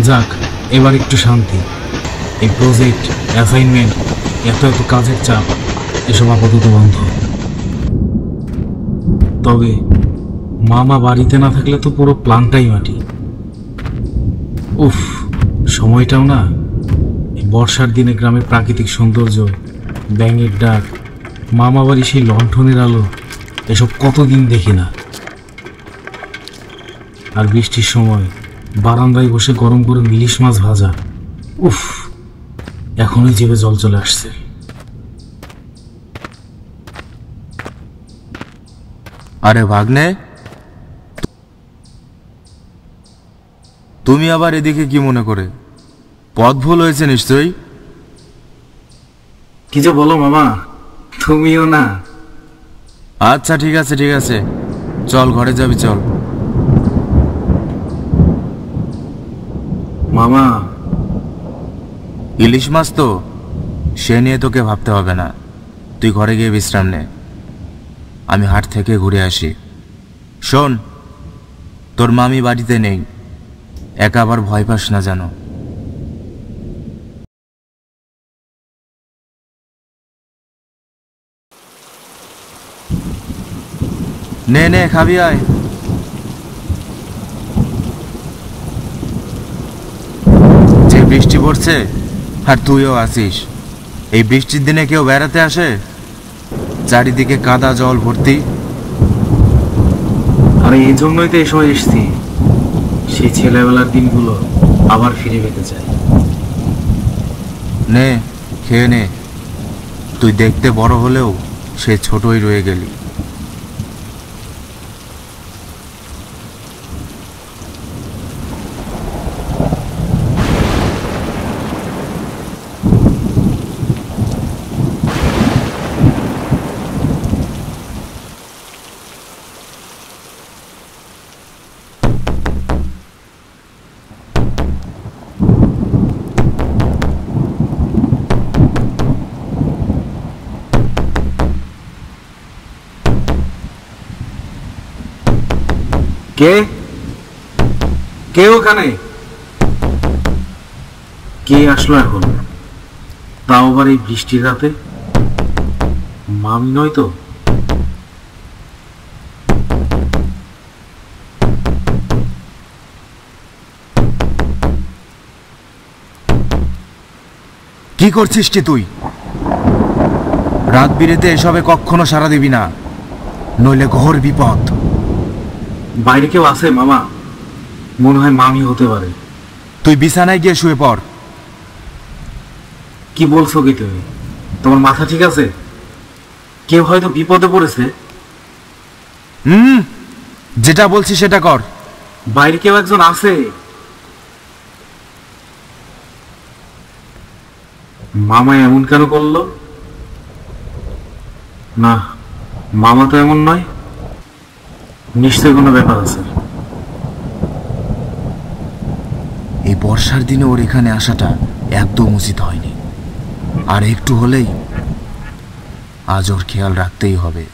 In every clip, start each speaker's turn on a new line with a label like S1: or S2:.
S1: যাক, এবার একটু শান্তি। এই প্রজেক্ট, অ্যাসাইনমেন্ট, এত এত কাজের চাপ, এসব আপাতত বন্ধ। তবে মামা বাড়িতে না থাকলে তো পুরো প্ল্যানটাই মাটি। উফ, সময়টাও না, এই বর্ষার দিনে গ্রামের প্রাকৃতিক সৌন্দর্য, ব্যাঙের ডাক, মামা বাড়ি সেই লণ্ঠনের আলো, এসব কতদিন দেখি না। আর বৃষ্টির সময় বারান্দায় বসে গরম করে ইলিশ মাছ ভাজা, উফ, এখনই জিভে জল চলে আসছে।
S2: আরে ভাগ্নে, তুমি আবার এদিকে কি মনে করে? পথ ভুল হয়েছে নিশ্চয়ই।
S1: কি যে বলো মামা, তুমিও না।
S2: আচ্ছা ঠিক আছে ঠিক আছে, চল ঘরে যাবি চল।
S1: মামা,
S2: ইলিশ মাছ তো, সে নিয়ে তোকে ভাবতে হবে না। তুই ঘরে গিয়ে বিশ্রাম নে, আমি হাট থেকে ঘুরে আসি। শোন, তোর মামি বাড়িতে নেই, একা আবার ভয় পাস না জানো। নে নে খাবি আয়। যে বৃষ্টি পড়ছে আর তুইও আসিস, এই বৃষ্টির দিনে কেউ বেড়াতে আসে? চারিদিকে কাদা জল ভর্তি।
S1: আরে এই জন্যই তো এসব এসছি, সেই ছেলেবেলার দিনগুলো আবার ফিরে পেতে চাই।
S2: নে খেয়ে নে, তুই দেখতে বড় হলেও সে ছোটই রয়ে গেলি।
S1: কে কে ওখানে? কে আসলো এখন, তাও আবার এই বৃষ্টির রাতে? মামি নয় তো?
S2: কি করছিস কি তুই? রাত বিরেতে এসবে কখনো সাড়া দিবি না, নইলে ঘোর বিপদ।
S1: বাইরে কেউ আছে মামা? মনে হয় মামি হতে পারে।
S2: তুই বিছানায় গিয়ে শুয়ে পড়।
S1: কি বলছো কি তুমি? তোমার মাথা ঠিক আছে? কেউ হয়তো বিপদে পড়েছে।
S2: যেটা বলছি সেটা কর।
S1: বাইরে কেউ একজন আছে। মামা এমন কেন করলো? না, মামা তো এমন নয়, নিশ্চয় কোনো ব্যাপার আছে।
S2: এই বর্ষার দিনে ওর এখানে আসাটা একদম উচিত হয়নি, আর একটু হলেই আজ ওর খেয়াল রাখতেই হবে।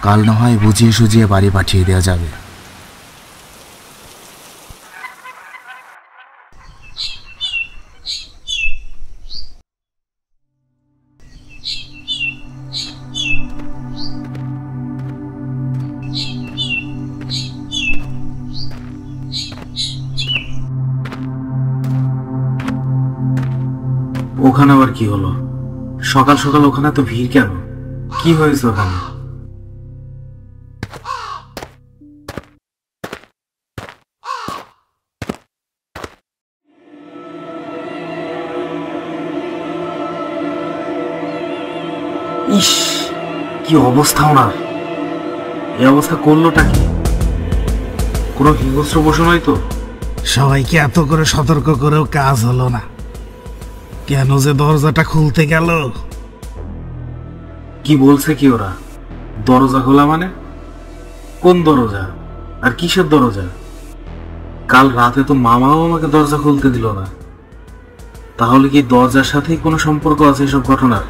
S2: কাল না হয় বুঝিয়ে সুঝিয়ে বাড়ি পাঠিয়ে দেওয়া যাবে।
S1: ওখানে আবার কি হলো? সকাল সকাল ওখানে তো ভিড় কেন? কি হয়েছে ওখানে? ইস, কি অবস্থা ওনার! এই অবস্থা করলোটা কি? কোনো হিংস্র পশু নয় তো?
S3: সবাইকে এত করে সতর্ক করেও কাজ হলো না, কেন যে দরজাটা খুলতে গেল?
S1: কি বলছে কি ওরা? দরজা খোলা মানে? কোন দরজা আর কিসের দরজা? কাল রাতে তো মামাও আমাকে দরজা খুলতে দিল না। তাহলে কি দরজার সাথেই কোনো সম্পর্ক আছে এসব ঘটনার?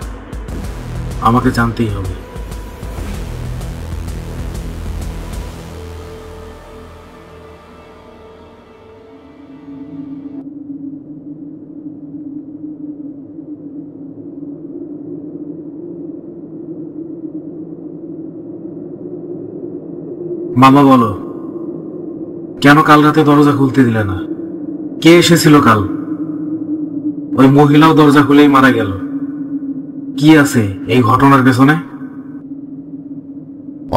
S1: আমাকে জানতেই হবে। মামা বলো, কেন কাল রাতে দরজা খুলতে দিলে না? কে এসেছিল কাল? ওই মহিলাও দরজা খুলেই মারা গেল। কি আছে এই ঘটনার পেছনে?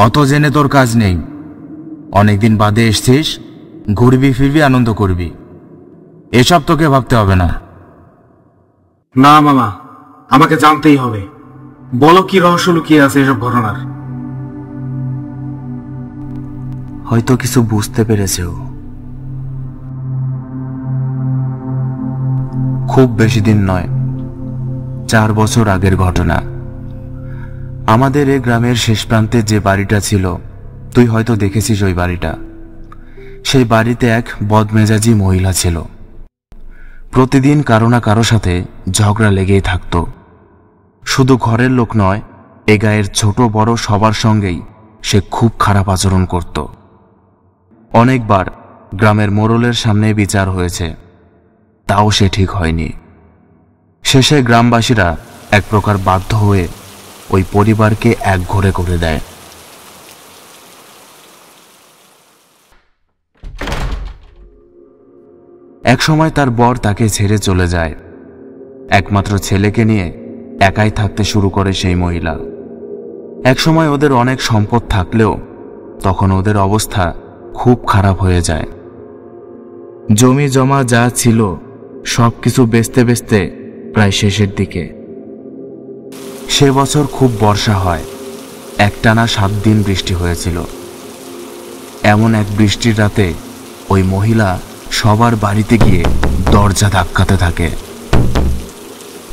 S2: অত জেনে তোর কাজ নেই। অনেকদিন বাদে এসছিস, ঘুরবি ফিরবি, আনন্দ করবি, এসব তোকে ভাবতে হবে না।
S1: না মামা, আমাকে জানতেই হবে। বলো কি রহস্য লুকিয়ে আছে এসব ঘটনার?
S2: হয়তো কিছু বুঝতে পেরেছে ও। খুব বেশি দিন নয়, 4 বছর আগের ঘটনা। আমাদের এই গ্রামের শেষ প্রান্তে যে বাড়িটা ছিল, তুই হয়তো দেখেছিস ওই বাড়িটা। সেই বাড়িতে এক বদমেজাজি মহিলা ছিল। প্রতিদিন কারো না কারো সাথে ঝগড়া লেগেই থাকতো। শুধু ঘরের লোক নয়, এ গায়ের ছোট বড় সবার সঙ্গেই সে খুব খারাপ আচরণ করত। অনেকবার গ্রামের মোড়লের সামনে বিচার হয়েছে, তাও সে ঠিক হয়নি। শেষে গ্রামবাসীরা এক প্রকার বাধ্য হয়ে ওই পরিবারকে একঘরে করে দেয়। একসময় তার বর তাকে ছেড়ে চলে যায়। একমাত্র ছেলেকে নিয়ে একাই থাকতে শুরু করে সেই মহিলা। একসময় ওদের অনেক সম্পদ থাকলেও তখন ওদের অবস্থা খুব খারাপ হয়ে যায়। জমি জমা যা ছিল সবকিছু বেচতে বেচতে প্রায় শেষের দিকে। সে বছর খুব বর্ষা হয়, একটানা 7 দিন বৃষ্টি হয়েছিল। এমন এক বৃষ্টির রাতে ওই মহিলা সবার বাড়িতে গিয়ে দরজা ধাক্কাতে থাকে।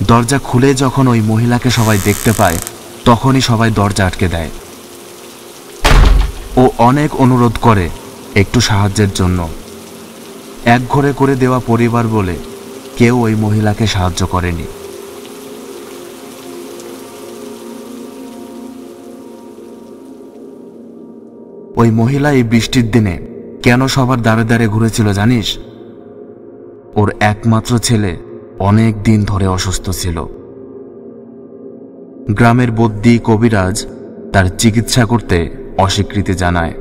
S2: দরজা খুলে যখন ওই মহিলাকে সবাই দেখতে পায়, তখনই সবাই দরজা আটকে দেয়। ও অনেক অনুরোধ করে একটু সাহায্যের জন্য। একঘরে করে দেওয়া পরিবার বলে কেউ ওই মহিলাকে সাহায্য করেনি। ওই মহিলা এই বৃষ্টির দিনে কেন সবার দ্বারে দ্বারে ঘুরেছিল জানিস? ওর একমাত্র ছেলে অনেক দিন ধরে অসুস্থ ছিল। গ্রামের বদ্যি কবিরাজ তার চিকিৎসা করতে অস্বীকৃতি জানায়।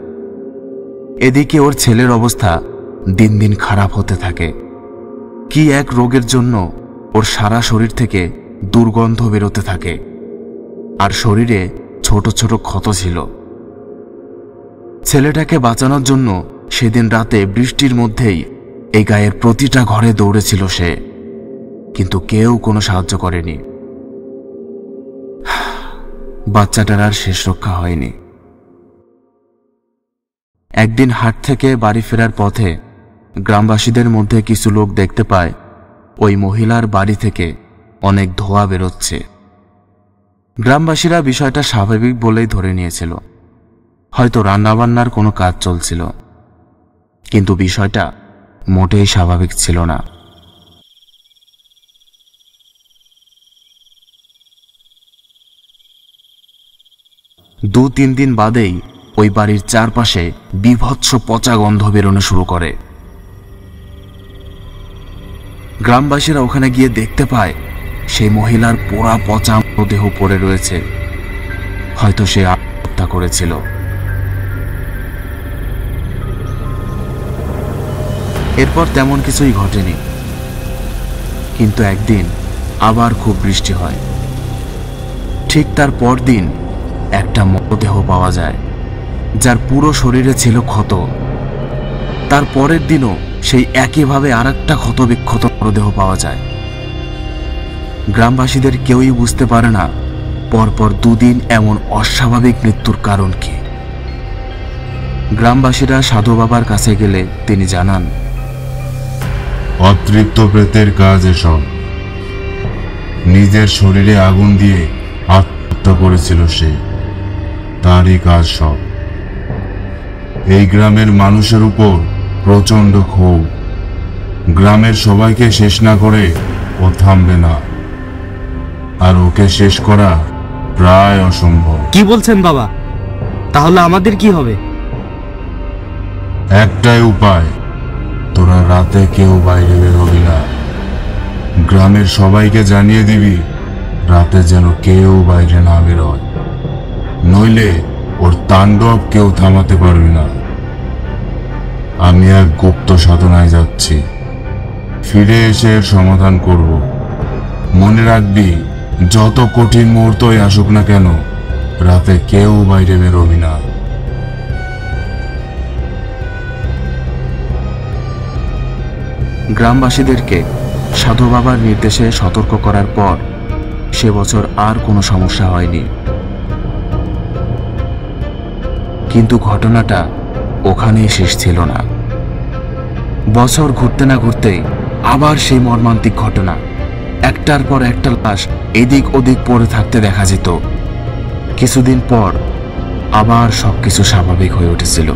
S2: এদিকে ওর ছেলের অবস্থা দিন দিন খারাপ হতে থাকে। কি এক রোগের জন্য ওর সারা শরীর থেকে দুর্গন্ধ বেরোতে থাকে, আর শরীরে ছোট ছোট ক্ষত ছিল। ছেলেটাকে বাঁচানোর জন্য সেদিন রাতে বৃষ্টির মধ্যেই এই গায়ের প্রতিটা ঘরে দৌড়েছিল সে, কিন্তু কেউ কোনো সাহায্য করেনি। বাচ্চাটার আর শেষ রক্ষা হয়নি। একদিন হাট থেকে বাড়ি ফেরার পথে গ্রামবাসীদের মধ্যে কিছু লোক দেখতে পায় ওই মহিলার বাড়ি থেকে অনেক ধোঁয়া বেরোচ্ছে। গ্রামবাসীরা বিষয়টা স্বাভাবিক বলেই ধরে নিয়েছিল, হয়তো রান্নাবান্নার কোনো কাজ চলছিল। কিন্তু বিষয়টা মোটেই স্বাভাবিক ছিল না। 2-3 দিন বাদেই ওই বাড়ির চারপাশে বিভৎস পচা গন্ধ বেরোনো শুরু করে। গ্রামবাসীরা ওখানে গিয়ে দেখতে পায় সেই মহিলার পোড়া পচা দেহ পড়ে রয়েছে। হয়তো সে আত্মহত্যা করেছিল। এরপর তেমন কিছুই ঘটেনি, কিন্তু একদিন আবার খুব বৃষ্টি হয়। ঠিক তার পরদিন একটা মরদেহ পাওয়া যায়, যার পুরো শরীরে ছিল ক্ষত। তার পরের দিনও সেই একইভাবে আরেকটা ক্ষতবিক্ষত মরদেহ পাওয়া যায়। গ্রামবাসীদের কেউই বুঝতে পারে না পরপর 2 দিন এমন অস্বাভাবিক মৃত্যুর কারণ কি। গ্রামবাসীরা সাধু বাবার কাছে গেলে তিনি জানান,
S4: অতৃপ্ত প্রেতের কাজ এসব। নিজের শরীরে আগুন দিয়ে আত্মহত্যা করেছিল সে, তারই কাজ সব। এই গ্রামের মানুষের উপর প্রচন্ড ক্ষোভ। গ্রামের সবাইকে শেষ না করে ও থামবে না, আর ওকে শেষ করা প্রায় অসম্ভব।
S5: কি বলছেন বাবা? তাহলে আমাদের কি হবে?
S4: একটাই উপায়, তোরা রাতে কেউ বাইরে বেরোবি না। গ্রামের সবাইকে জানিয়ে দিবি রাতে যেন কেউ বাইরে না বেরোয়, নইলে ওর তাণ্ডব কেউ থামাতে পারবে না। আমি এক গুপ্ত সাধনায় যাচ্ছি, ফিরে এসে এর সমাধান করব। মনে রাখবি, যত কঠিন মুহূর্তই আসুক না কেন, রাতে কেউ বাইরে বেরোবি না।
S2: গ্রামবাসীদেরকে সাধু বাবার নির্দেশে সতর্ক করার পর সে বছর আর কোনো সমস্যা হয়নি। কিন্তু ঘটনাটা ওখানেই শেষ ছিল না। বছর ঘুরতে না ঘুরতেই আবার সেই মর্মান্তিক ঘটনা। একটার পর একটা লাশ এদিক ওদিক পড়ে থাকতে দেখা যেত। কিছুদিন পর আবার সবকিছু স্বাভাবিক হয়ে উঠেছিল।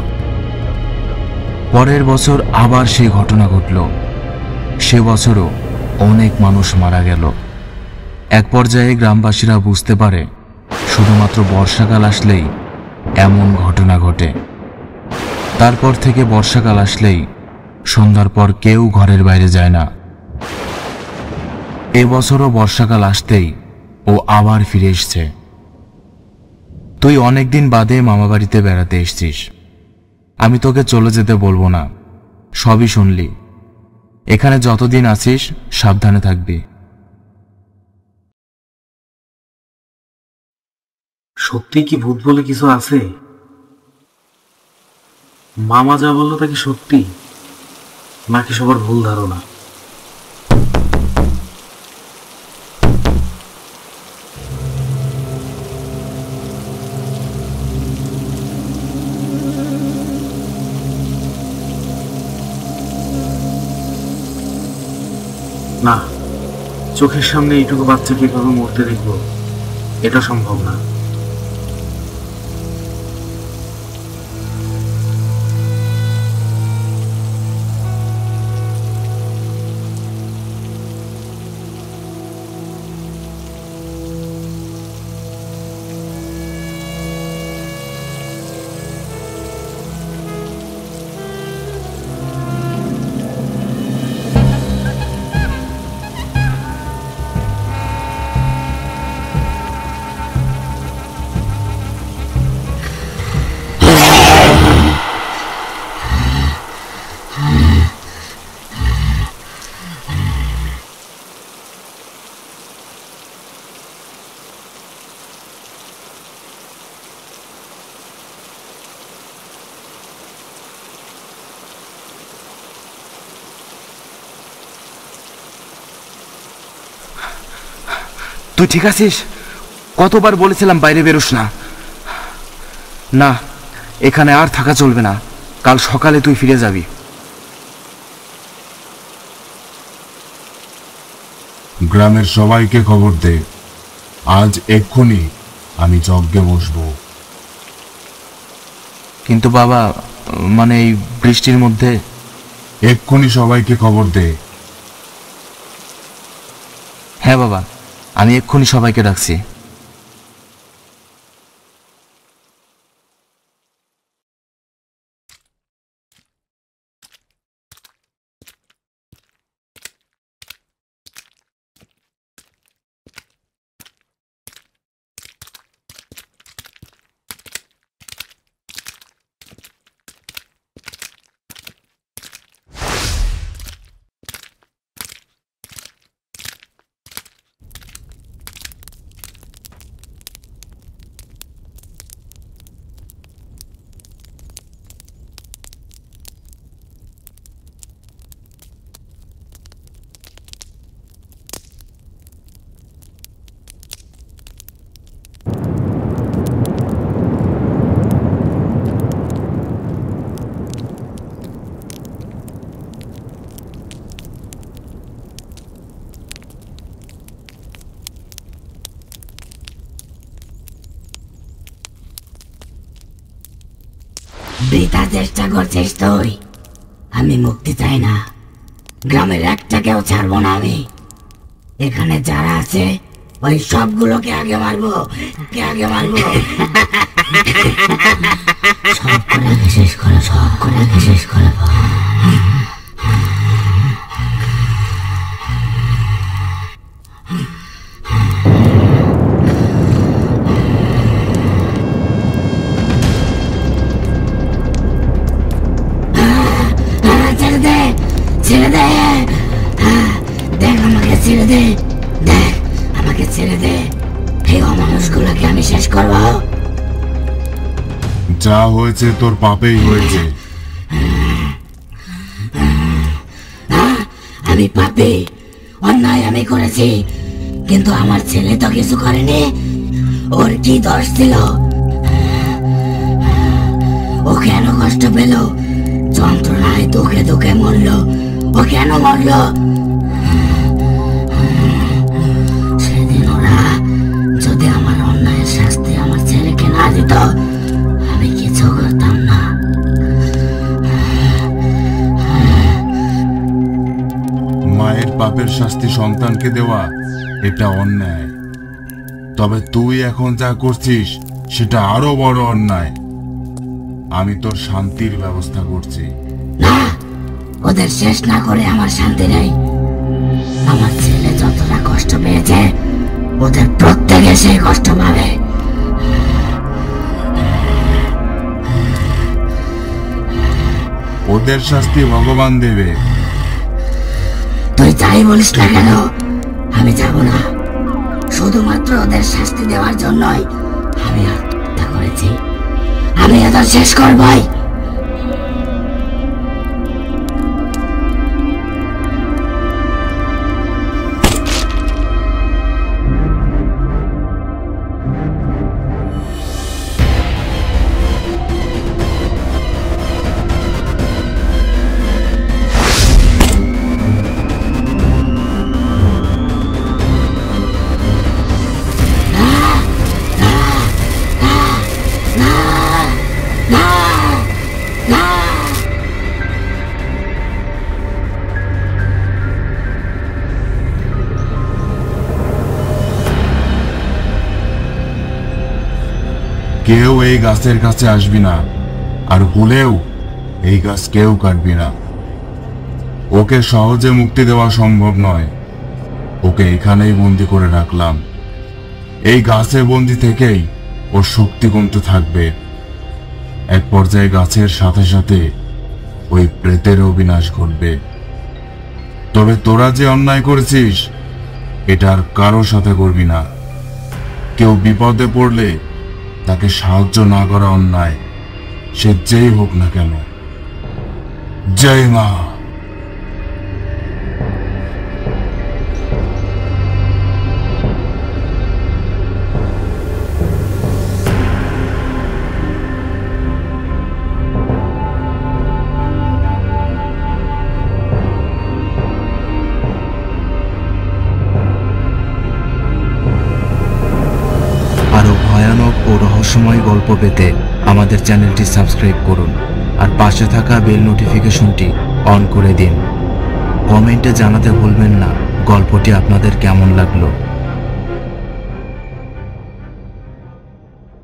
S2: পরের বছর আবার সেই ঘটনা ঘটল। সে বছরও অনেক মানুষ মারা গেল। এক পর্যায়ে গ্রামবাসীরা বুঝতে পারে শুধুমাত্র বর্ষাকাল আসলেই এমন ঘটনা ঘটে। তারপর থেকে বর্ষাকাল আসলেই সন্ধ্যার পর কেউ ঘরের বাইরে যায় না। এবছরও বর্ষাকাল আসতেই ও আবার ফিরে এসছে। তুই অনেকদিন বাদে মামাবাড়িতে বেড়াতে এসছিস। আমি তোকে চলে যেতে বলবো না, সবই শুনলি। এখানে যতদিন আছিস সাবধানে থাকবি।
S1: সত্যি কি ভূত বলে কিছু আছে? মামা যা বললো তা কি সত্যি, নাকি সবার ভুল ধারণা? না, চোখের সামনে এইটুকু বাচ্চাকে এভাবে মরতে দেখবো, এটা সম্ভব না।
S2: তুই ঠিক আছিস? কতবার বলেছিলাম বাইরে বেরোস না। না, এখানে আর থাকা চলবে না। কাল সকালে তুই ফিরে যাবি।
S4: গ্রামের সবাইকে খবর দে, আজ এক্ষুনি আমি যজ্ঞে বসবো।
S2: কিন্তু বাবা, মানে এই বৃষ্টির মধ্যে?
S4: এক্ষুনি সবাইকে খবর দে।
S2: হ্যাঁ বাবা, আমি এক্ষুনি সবাইকে ডাকছি।
S6: বৃথা চেষ্টা করছিস তুই। আমি মুক্তি চাই না, গ্রামের একটাকেও ছাড়বো না আমি। এখানে যারা আছে ওই সবগুলোকে আগে মারবো, সব করে শেষ করে, সব করে শেষ করে। ছেড়ে দে, দেখ আমাকে ছেড়ে দে। এই অমানুষগুলোকে আমি শেষ করবো।
S4: যা হয়েছে তোর পাপেই হয়েছে।
S6: আমি পাপী, অন্যায় আমি করেছি, কিন্তু আমার ছেলে তো কিছু করেনি। ওর কি দোষ ছিল? ও কেন কষ্ট পেল? যন্ত্রণায় দুঃখে দুঃখে মরল। ও কেন মরল? সেদিন ওরা যদি আমার অন্যায়ের শাস্তি আমার ছেলেকে না দিত, আমি কিছু করতাম না।
S4: মায়ের পাপের শাস্তি সন্তানকে দেওয়া এটা অন্যায়, তবে তুই এখন যা করছিস সেটা আরো বড় অন্যায়। আমি তোর শান্তির ব্যবস্থা করছি।
S6: না, ওদের শেষ না করে আমার শান্তি নেই। আমার ছেলে যতটা কষ্ট পেয়েছে, ওদের প্রত্যেকে সেই কষ্ট পাবে।
S4: ওদের শাস্তি ভগবান দেবে।
S6: তুই যাই বলিস না কেন, আমি যাব না। শুধুমাত্র ওদের শাস্তি দেওয়ার জন্যই আমি হত্যা করেছি। আমি ওদের শেষ করবই।
S4: কেউ এই গাছের কাছে আসবি না, আর ভুলেও এই গাছ কেউ কাটবি না। ওকে সহজে মুক্তি দেওয়া সম্ভব নয়। ওকে এখানেই বন্দি করে রাখলাম। এই গাছে বন্দি থেকেই ওর শক্তি কমতে থাকবে। এক পর্যায়ে গাছের সাথে সাথে ওই প্রেতেরও বিনাশ ঘটবে। তবে তোরা যে অন্যায় করেছিস এটা আর কারো সাথে করবি না। কেউ বিপদে পড়লে তাকে সাহায্য না করা অন্যায়, সে যেই হোক না কেন। জয় মা।
S2: আরও ভয়ানক ও রহস্যময় গল্প পেতে আমাদের চ্যানেলটি সাবস্ক্রাইব করুন আর পাশে থাকা বেল নোটিফিকেশনটি অন করে দিন। কমেন্টে জানাতে ভুলবেন না গল্পটি আপনাদের কেমন লাগলো।